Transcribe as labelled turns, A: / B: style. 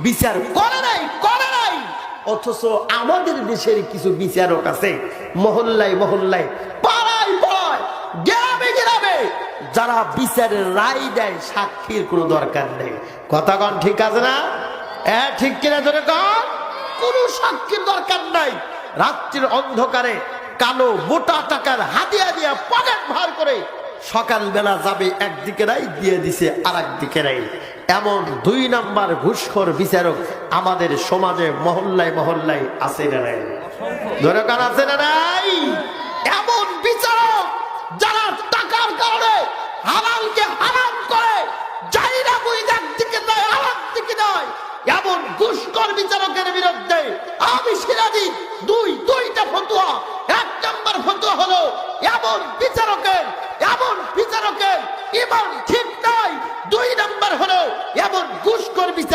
A: বিচার করে নাই। অথচ আমাদের দেশের কিছু বিচারক আছে মহল্লায় মহল্লায়, পাড়ায় পাড়ায়, গ্রামে গ্রামে, যারা বিচারের রায় দেয় সাক্ষীর কোনো দরকার নেই। কথা কন ঠিক আছে না? ঠিক কিনা ধরে কন? কোনো সাক্ষীর দরকার নাই। রাত্রির অন্ধকারে কালো মোটা টাকার হাতিয়া দিয়া পকেট ভার করে সকালবেলা যাবে একদিকে রায় দিয়ে দিছে আর একদিকে রায়। এমন 2 নাম্বার ঘুষখোর বিচারক আমাদের সমাজে মহল্লায় মহল্লায় আছে না নাই? ধরে কান আছে না নাই? এমন বিচারক যারা টাকার কারণে হালালকে হারাম করে, জাইরা বুইরা একদিকে দেয় আর একদিকে দেয়, এমন ঘুষখোর বিচারকের বিরুদ্ধে আমি সিরাজি দুইটা ফতোয়া। 1 নাম্বার ফতোয়া হলো এমন বিচারকের ইমান ঠিক নাই। 2 নাম্বার হলো এমন ঘুষখোর বিচারক